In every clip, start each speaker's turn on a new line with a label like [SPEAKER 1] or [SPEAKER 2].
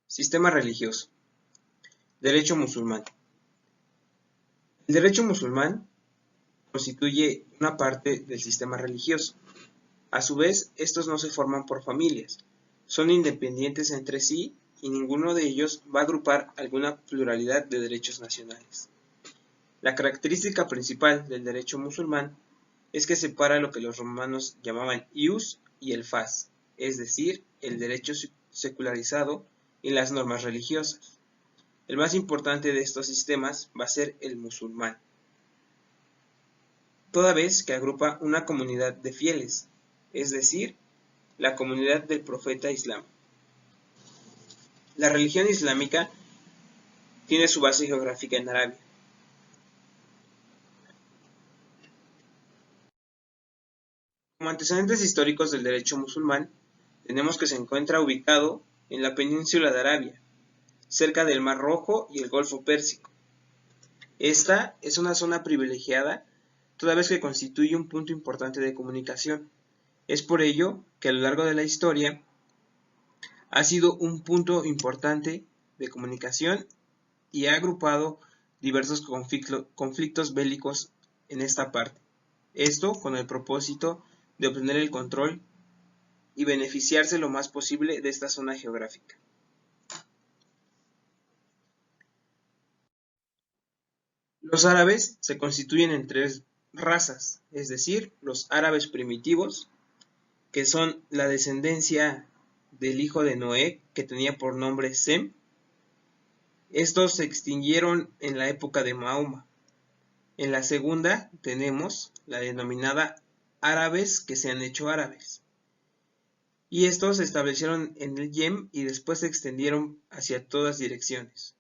[SPEAKER 1] Sistema religioso. Derecho musulmán. El derecho musulmán constituye una parte del sistema religioso. A su vez, estos no se forman por familias, son independientes entre sí y ninguno de ellos va a agrupar alguna pluralidad de derechos nacionales. La característica principal del derecho musulmán es que separa lo que los romanos llamaban ius y el fas, es decir, el derecho secularizado y las normas religiosas. El más importante de estos sistemas va a ser el musulmán, toda vez que agrupa una comunidad de fieles, es decir, la comunidad del profeta Islam. La religión islámica tiene su base geográfica en Arabia. Como antecedentes históricos del derecho musulmán, tenemos que se encuentra ubicado en la península de Arabia, cerca del Mar Rojo y el Golfo Pérsico. Esta es una zona privilegiada, toda vez que constituye un punto importante de comunicación. Es por ello que a lo largo de la historia ha sido un punto importante de comunicación y ha agrupado diversos conflictos bélicos en esta parte. Esto con el propósito de obtener el control y beneficiarse lo más posible de esta zona geográfica. Los árabes se constituyen en tres razas, es decir, los árabes primitivos, que son la descendencia del hijo de Noé, que tenía por nombre Sem. Estos se extinguieron en la época de Mahoma. En la segunda tenemos la denominada árabes que se han hecho árabes. Y estos se establecieron en el Yemen y después se extendieron hacia todas direcciones.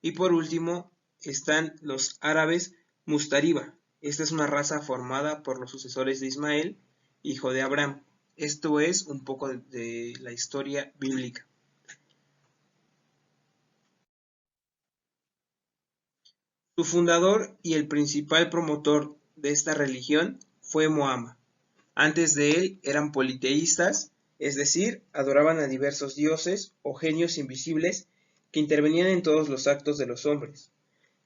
[SPEAKER 1] Y por último están los árabes Mustariba. Esta es una raza formada por los sucesores de Ismael, hijo de Abraham. Esto es un poco de la historia bíblica. Su fundador y el principal promotor de esta religión fue Muhammad. Antes de él eran politeístas, es decir, adoraban a diversos dioses o genios invisibles que intervenían en todos los actos de los hombres.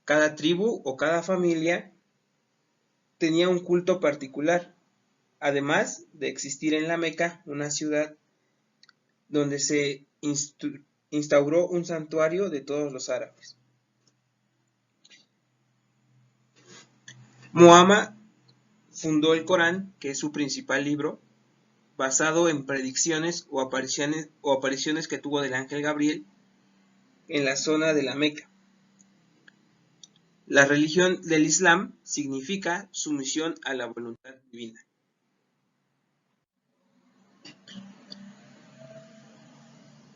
[SPEAKER 1] Cada tribu o cada familia tenía un culto particular, además de existir en la Meca una ciudad donde se instauró un santuario de todos los árabes. Muhammad fundó el Corán, que es su principal libro, basado en predicciones o apariciones que tuvo del ángel Gabriel en la zona de la Meca. La religión del Islam significa sumisión a la voluntad divina.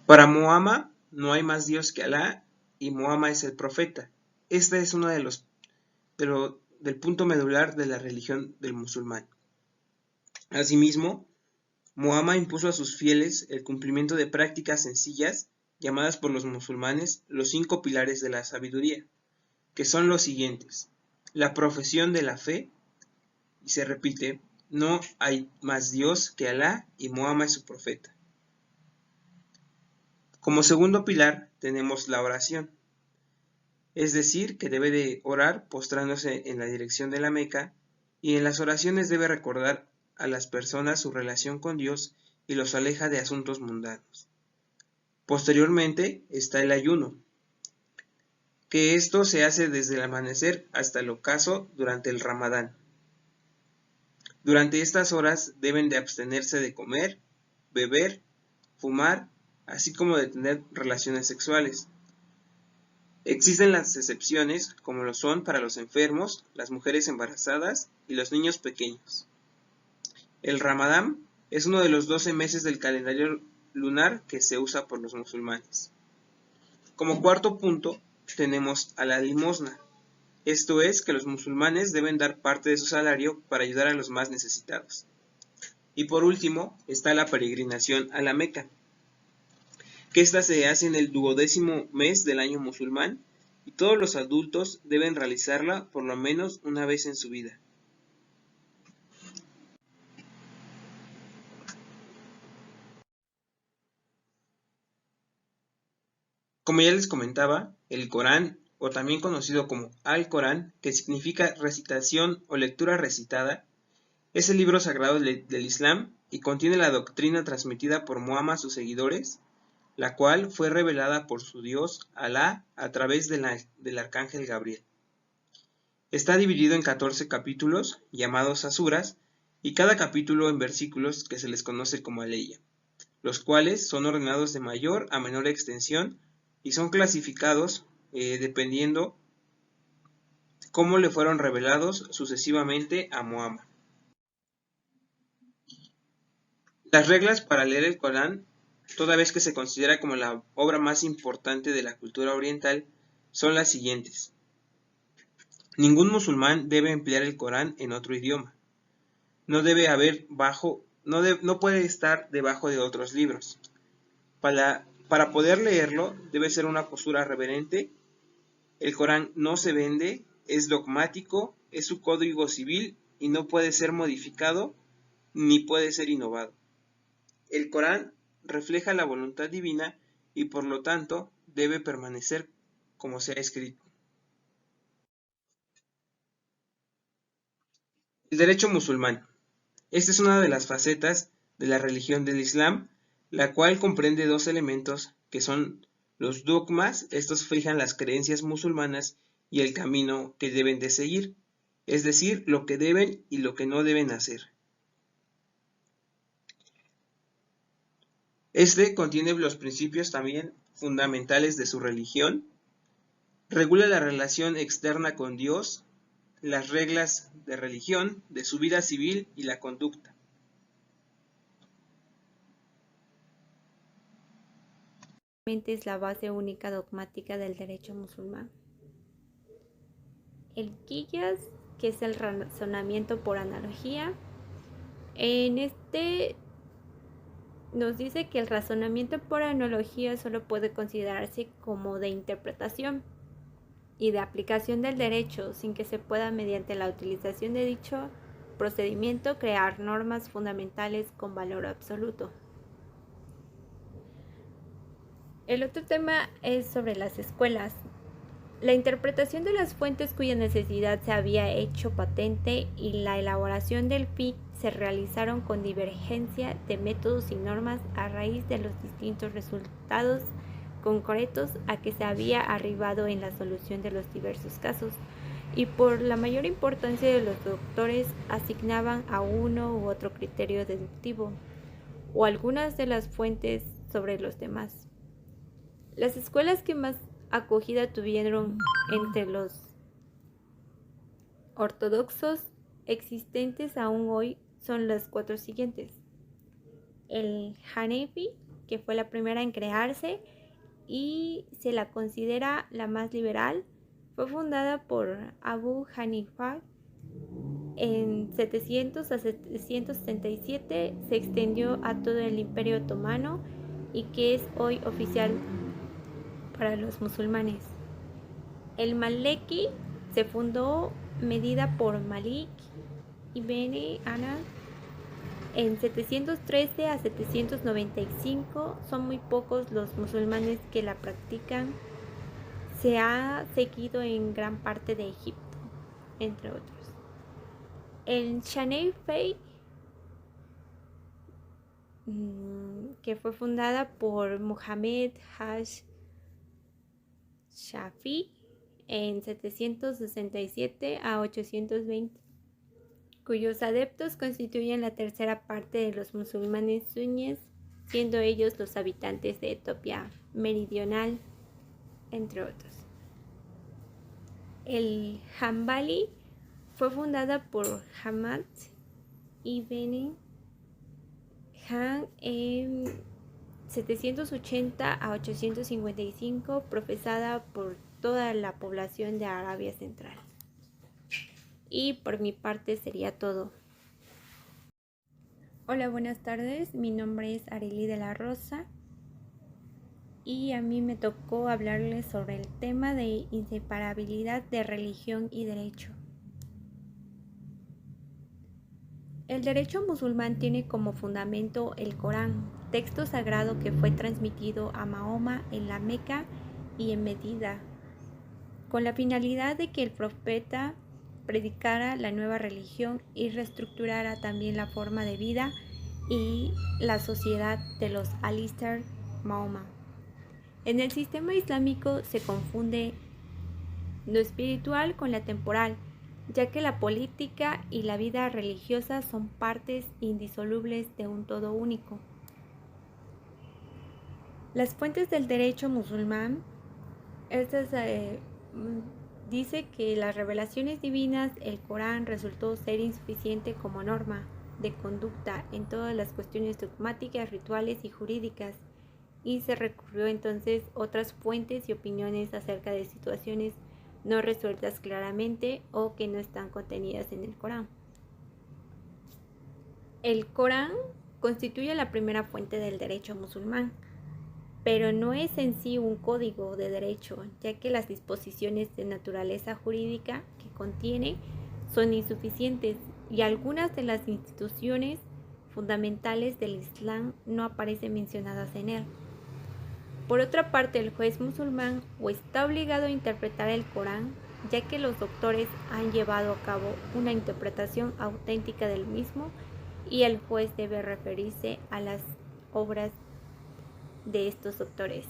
[SPEAKER 1] Para Muhammad no hay más Dios que Alá y Muhammad es el profeta. Este es uno del punto medular de la religión del musulmán. Asimismo, Muhammad impuso a sus fieles el cumplimiento de prácticas sencillas llamadas por los musulmanes los 5 pilares de la sabiduría, que son los siguientes: la profesión de la fe, y se repite, no hay más Dios que Alá y Muhammad es su profeta. Como segundo pilar tenemos la oración, es decir, que debe de orar postrándose en la dirección de la Meca, y en las oraciones debe recordar a las personas su relación con Dios y los aleja de asuntos mundanos. Posteriormente está el ayuno, que esto se hace desde el amanecer hasta el ocaso durante el Ramadán. Durante estas horas deben de abstenerse de comer, beber, fumar, así como de tener relaciones sexuales. Existen las excepciones, como lo son para los enfermos, las mujeres embarazadas y los niños pequeños. El Ramadán es uno de los 12 meses del calendario lunar que se usa por los musulmanes. Como cuarto punto, tenemos a la limosna. Esto es que los musulmanes deben dar parte de su salario para ayudar a los más necesitados. Y por último, está la peregrinación a la Meca, que esta se hace en el 12º mes del año musulmán y todos los adultos deben realizarla por lo menos una vez en su vida. Como ya les comentaba, el Corán, o también conocido como Al-Corán, que significa recitación o lectura recitada, es el libro sagrado del Islam y contiene la doctrina transmitida por Muhammad a sus seguidores, la cual fue revelada por su Dios, Alá, a través del arcángel Gabriel. Está dividido en 14 capítulos, llamados asuras, y cada capítulo en versículos que se les conoce como aleya, los cuales son ordenados de mayor a menor extensión y son clasificados dependiendo cómo le fueron revelados sucesivamente a Muhammad. Las reglas para leer el Corán, toda vez que se considera como la obra más importante de la cultura oriental, son las siguientes. Ningún musulmán debe emplear el Corán en otro idioma. No puede estar debajo de otros libros. Para poder leerlo, debe ser una postura reverente. El Corán no se vende, es dogmático, es su código civil y no puede ser modificado ni puede ser innovado. El Corán refleja la voluntad divina y por lo tanto debe permanecer como se ha escrito. El derecho musulmán. Esta es una de las facetas de la religión del Islam, la cual comprende dos elementos que son los dogmas, estos fijan las creencias musulmanas y el camino que deben de seguir, es decir, lo que deben y lo que no deben hacer. Este contiene los principios también fundamentales de su religión, regula la relación externa con Dios, las reglas de religión, de su vida civil y la conducta.
[SPEAKER 2] Es la base única dogmática del derecho musulmán. El qiyas, que es el razonamiento por analogía, en este nos dice que el razonamiento por analogía solo puede considerarse como de interpretación y de aplicación del derecho sin que se pueda mediante la utilización de dicho procedimiento crear normas fundamentales con valor absoluto. El otro tema es sobre las escuelas. La interpretación de las fuentes cuya necesidad se había hecho patente y la elaboración del fiqh se realizaron con divergencia de métodos y normas a raíz de los distintos resultados concretos a que se había arribado en la solución de los diversos casos, y por la mayor importancia de los doctores asignaban a uno u otro criterio deductivo o algunas de las fuentes sobre los demás. Las escuelas que más acogida tuvieron entre los ortodoxos existentes aún hoy son las cuatro siguientes. El Hanefi, que fue la primera en crearse y se la considera la más liberal, fue fundada por Abu Hanifa en 700 a 777, se extendió a todo el Imperio Otomano y que es hoy oficial para los musulmanes. El Maleki se fundó medida por Malik ibn Anas en 713 a 795. Son muy pocos los musulmanes que la practican. Se ha seguido en gran parte de Egipto, entre otros. El Shanafei, que fue fundada por Muhammad Shafi en 767 a 820, cuyos adeptos constituyen la tercera parte de los musulmanes suníes, siendo ellos los habitantes de Etiopía meridional, entre otros. El Hanbali fue fundada por Ahmad ibn Han en 780 a 855, profesada por toda la población de Arabia Central. Y por mi parte sería todo. Hola, buenas tardes. Mi nombre es Arely de la Rosa y a mí me tocó hablarles sobre el tema de inseparabilidad de religión y derecho. El derecho musulmán tiene como fundamento el Corán, texto sagrado que fue transmitido a Mahoma en la Meca y en medida, con la finalidad de que el profeta predicara la nueva religión y reestructurara también la forma de vida y la sociedad de los Alistair Mahoma. En el sistema islámico se confunde lo espiritual con la temporal, ya que la política y la vida religiosa son partes indisolubles de un todo único. Las fuentes del derecho musulmán, dice que las revelaciones divinas, el Corán resultó ser insuficiente como norma de conducta en todas las cuestiones dogmáticas, rituales y jurídicas, y se recurrió entonces a otras fuentes y opiniones acerca de situaciones no resueltas claramente o que no están contenidas en el Corán. El Corán constituye la primera fuente del derecho musulmán, pero no es en sí un código de derecho, ya que las disposiciones de naturaleza jurídica que contiene son insuficientes y algunas de las instituciones fundamentales del Islam no aparecen mencionadas en él. Por otra parte, el juez musulmán o está obligado a interpretar el Corán, ya que los doctores han llevado a cabo una interpretación auténtica del mismo y el juez debe referirse a las obras de estos doctores.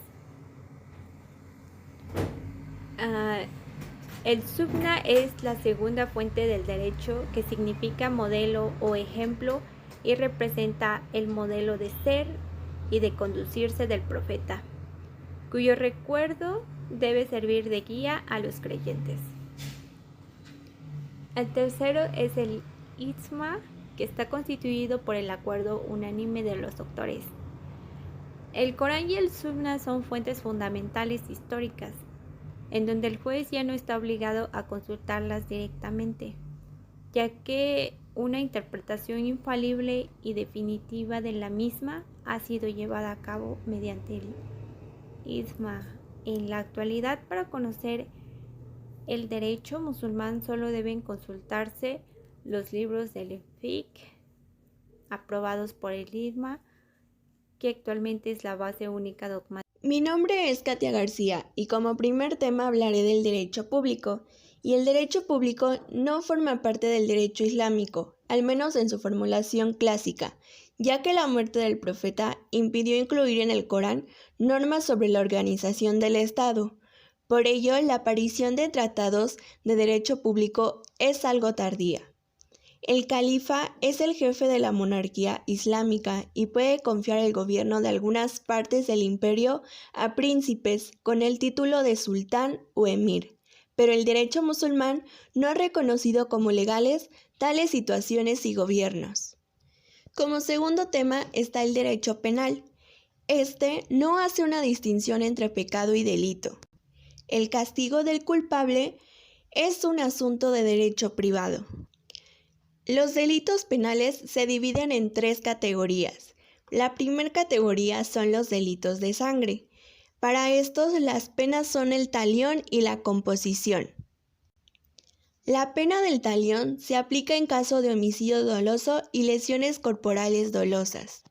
[SPEAKER 2] El Sunna es la segunda fuente del derecho, que significa modelo o ejemplo y representa el modelo de ser y de conducirse del profeta, cuyo recuerdo debe servir de guía a los creyentes. El tercero es el Ijma, que está constituido por el acuerdo unánime de los doctores. El Corán y el Sunna son fuentes fundamentales históricas, en donde el juez ya no está obligado a consultarlas directamente, ya que una interpretación infalible y definitiva de la misma ha sido llevada a cabo mediante el Ijma. En la actualidad, para conocer el derecho musulmán solo deben consultarse los libros del fiqh aprobados por el Ijma, que actualmente es la base única dogmática.
[SPEAKER 3] Mi nombre es Katia García y como primer tema hablaré del derecho público. Y el derecho público no forma parte del derecho islámico, al menos en su formulación clásica, ya que la muerte del profeta impidió incluir en el Corán normas sobre la organización del Estado. Por ello, la aparición de tratados de derecho público es algo tardía. El califa es el jefe de la monarquía islámica y puede confiar el gobierno de algunas partes del imperio a príncipes con el título de sultán o emir, pero el derecho musulmán no ha reconocido como legales tales situaciones y gobiernos. Como segundo tema está el derecho penal. Este no hace una distinción entre pecado y delito. El castigo del culpable es un asunto de derecho privado. Los delitos penales se dividen en 3 categorías. La primera categoría son los delitos de sangre. Para estos, las penas son el talión y la composición. La pena del talión se aplica en caso de homicidio doloso y lesiones corporales dolosas.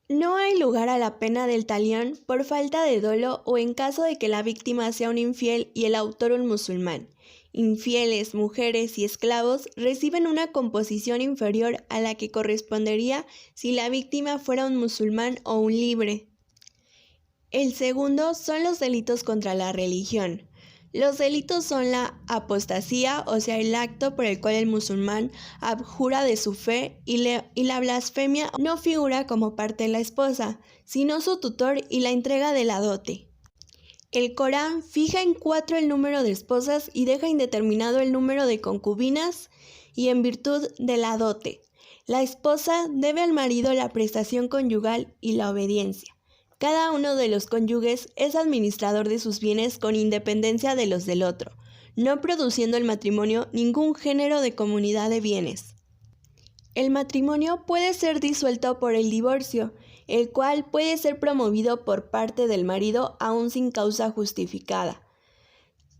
[SPEAKER 3] No hay lugar a la pena del talión por falta de dolo o en caso de que la víctima sea un infiel y el autor un musulmán. Infieles, mujeres y esclavos reciben una composición inferior a la que correspondería si la víctima fuera un musulmán o un libre. El segundo son los delitos contra la religión. Los delitos son la apostasía, o sea, el acto por el cual el musulmán abjura de su fe, y la blasfemia no figura como parte de la esposa, sino su tutor y la entrega de la dote. El Corán fija en 4 el número de esposas y deja indeterminado el número de concubinas y en virtud de la dote. La esposa debe al marido la prestación conyugal y la obediencia. Cada uno de los cónyuges es administrador de sus bienes con independencia de los del otro, no produciendo el matrimonio ningún género de comunidad de bienes. El matrimonio puede ser disuelto por el divorcio, el cual puede ser promovido por parte del marido aún sin causa justificada.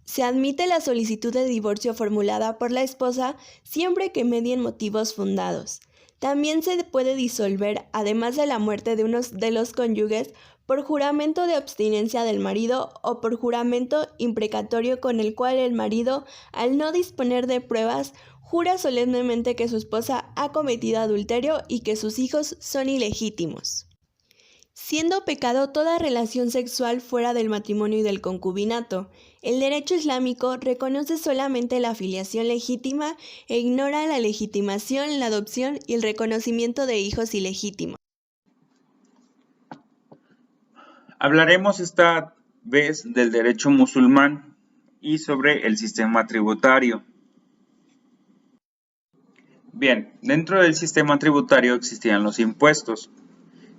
[SPEAKER 3] Se admite la solicitud de divorcio formulada por la esposa siempre que medien motivos fundados. También se puede disolver, además de la muerte de uno de los cónyuges, por juramento de abstinencia del marido o por juramento imprecatorio con el cual el marido, al no disponer de pruebas, jura solemnemente que su esposa ha cometido adulterio y que sus hijos son ilegítimos. Siendo pecado toda relación sexual fuera del matrimonio y del concubinato, el derecho islámico reconoce solamente la filiación legítima e ignora la legitimación, la adopción y el reconocimiento de hijos ilegítimos.
[SPEAKER 4] Hablaremos esta vez del derecho musulmán y sobre el sistema tributario. Bien, dentro del sistema tributario existían los impuestos,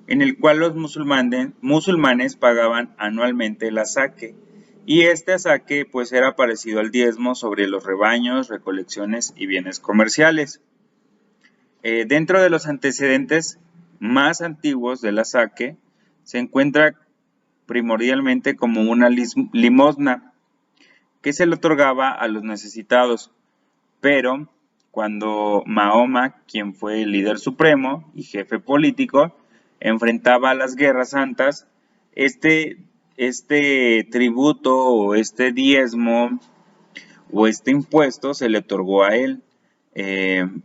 [SPEAKER 4] en el cual los musulmanes pagaban anualmente el asaque, y este asaque pues era parecido al diezmo sobre los rebaños, recolecciones y bienes comerciales. Dentro de los antecedentes más antiguos del asaque se encuentra primordialmente como una limosna que se le otorgaba a los necesitados, pero cuando Mahoma, quien fue el líder supremo y jefe político, enfrentaba a las guerras santas, este tributo o este diezmo o este impuesto se le otorgó a él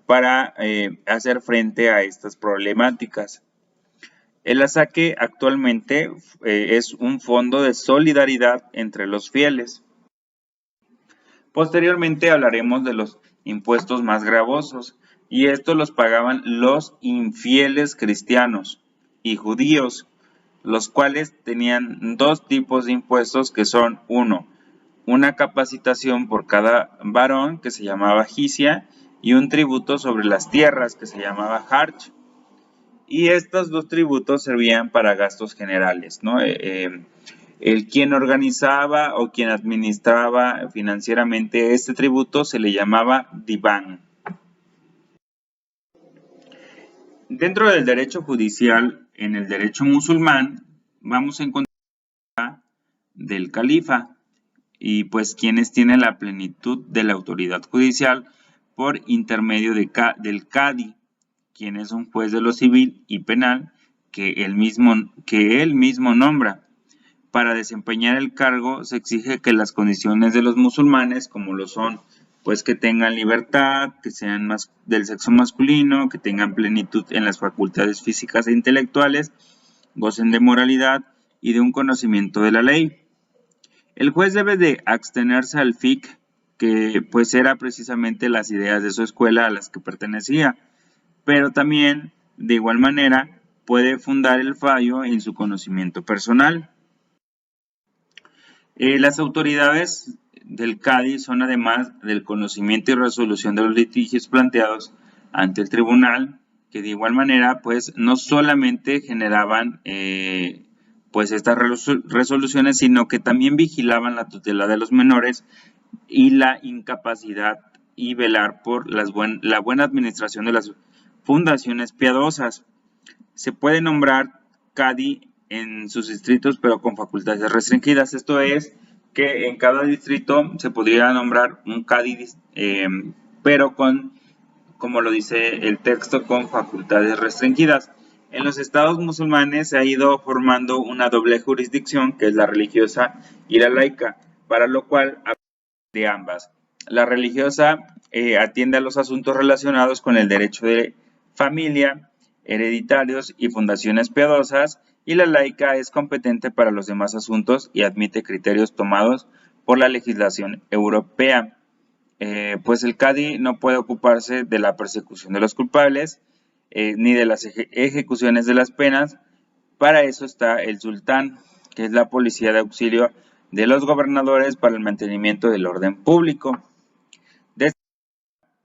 [SPEAKER 4] para hacer frente a estas problemáticas. El asaque actualmente es un fondo de solidaridad entre los fieles. Posteriormente hablaremos de los impuestos más gravosos, y estos los pagaban los infieles cristianos y judíos, los cuales tenían dos tipos de impuestos que son una capacitación por cada varón que se llamaba jizya y un tributo sobre las tierras que se llamaba harj. Y estos dos tributos servían para gastos generales, ¿no? El quien organizaba o quien administraba financieramente este tributo se le llamaba diván. Dentro del derecho judicial, en el derecho musulmán, vamos a encontrar del califa y pues quienes tienen la plenitud de la autoridad judicial por intermedio del cadi, quien es un juez de lo civil y penal que él mismo nombra. Para desempeñar el cargo se exige que las condiciones de los musulmanes, como lo son, pues que tengan libertad, que sean del sexo masculino, que tengan plenitud en las facultades físicas e intelectuales, gocen de moralidad y de un conocimiento de la ley. El juez debe de abstenerse al fiqh, que pues era precisamente las ideas de su escuela a las que pertenecía, pero también, de igual manera, puede fundar el fallo en su conocimiento personal. Las autoridades del cadi son, además del conocimiento y resolución de los litigios planteados ante el tribunal, que de igual manera pues no solamente generaban pues estas resoluciones, sino que también vigilaban la tutela de los menores y la incapacidad y velar por la buena administración de las fundaciones piadosas. Se puede nombrar cadi en sus distritos, pero con facultades restringidas. Esto es que en cada distrito se podría nombrar un cadi, pero como lo dice el texto, con facultades restringidas. En los estados musulmanes se ha ido formando una doble jurisdicción, que es la religiosa y la laica, para lo cual de ambas. La religiosa atiende a los asuntos relacionados con el derecho de familia, hereditarios y fundaciones piadosas, y la laica es competente para los demás asuntos y admite criterios tomados por la legislación europea. Pues el cadi no puede ocuparse de la persecución de los culpables ni de las ejecuciones de las penas. Para eso está el sultán, que es la policía de auxilio de los gobernadores para el mantenimiento del orden público.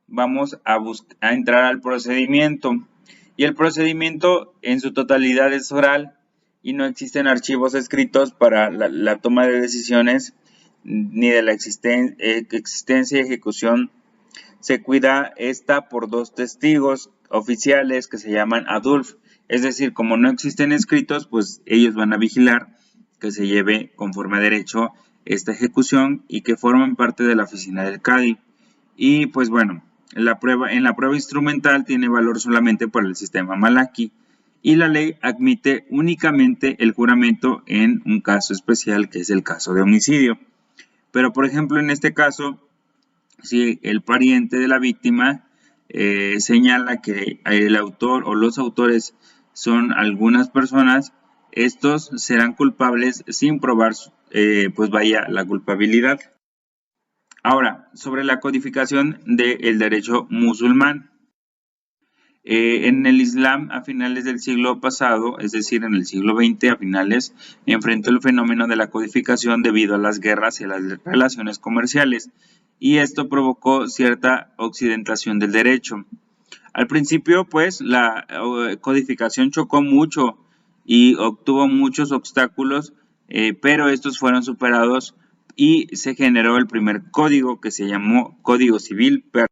[SPEAKER 4] Vamos a entrar al procedimiento, y el procedimiento en su totalidad es oral y no existen archivos escritos para la toma de decisiones ni de la existencia y ejecución. Se cuida esta por dos testigos oficiales que se llaman adulf, es decir, como no existen escritos, pues ellos van a vigilar que se lleve conforme a derecho esta ejecución y que forman parte de la oficina del cadi. Y pues bueno, en la prueba instrumental tiene valor solamente por el sistema Malaki y la ley admite únicamente el juramento en un caso especial que es el caso de homicidio. Pero por ejemplo en este caso, si el pariente de la víctima señala que el autor o los autores son algunas personas, estos serán culpables sin probar la culpabilidad. Ahora, sobre la codificación del derecho musulmán. En el Islam a finales del siglo pasado, es decir, en el siglo XX a finales, enfrentó el fenómeno de la codificación debido a las guerras y a las relaciones comerciales, y esto provocó cierta occidentación del derecho. Al principio, pues, la codificación chocó mucho y obtuvo muchos obstáculos, pero estos fueron superados y se generó el primer código que se llamó Código Civil Persa.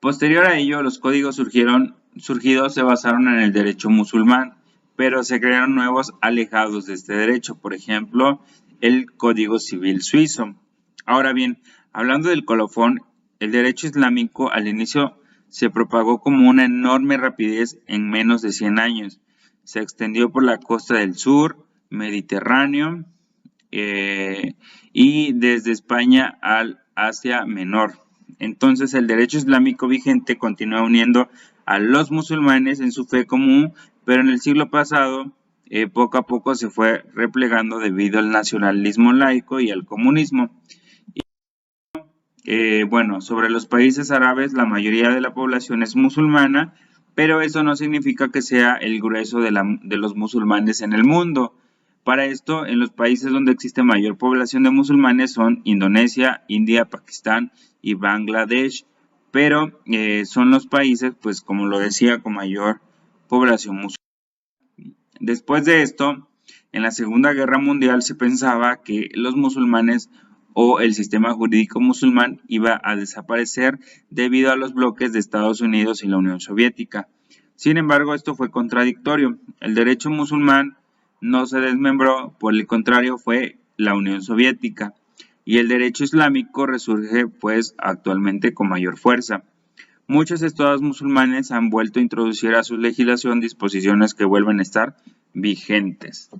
[SPEAKER 4] Posterior a ello, los códigos surgidos se basaron en el derecho musulmán, pero se crearon nuevos alejados de este derecho, por ejemplo, el Código Civil Suizo. Ahora bien, hablando del colofón, el derecho islámico al inicio se propagó como una enorme rapidez en menos de 100 años. Se extendió por la costa del sur, Mediterráneo, y desde España al Asia Menor. Entonces el derecho islámico vigente continúa uniendo a los musulmanes en su fe común, pero en el siglo pasado poco a poco se fue replegando debido al nacionalismo laico y al comunismo. Sobre los países árabes la mayoría de la población es musulmana, pero eso no significa que sea el grueso de los musulmanes en el mundo. Para esto, en los países donde existe mayor población de musulmanes son Indonesia, India, Pakistán y Bangladesh, pero son los países, pues como lo decía, con mayor población musulmana. Después de esto, en la Segunda Guerra Mundial se pensaba que los musulmanes o el sistema jurídico musulmán iba a desaparecer debido a los bloques de Estados Unidos y la Unión Soviética. Sin embargo, esto fue contradictorio. El derecho musulmán no se desmembró, por el contrario fue la Unión Soviética, y el derecho islámico resurge pues actualmente con mayor fuerza. Muchos estados musulmanes han vuelto a introducir a su legislación disposiciones que vuelven a estar vigentes.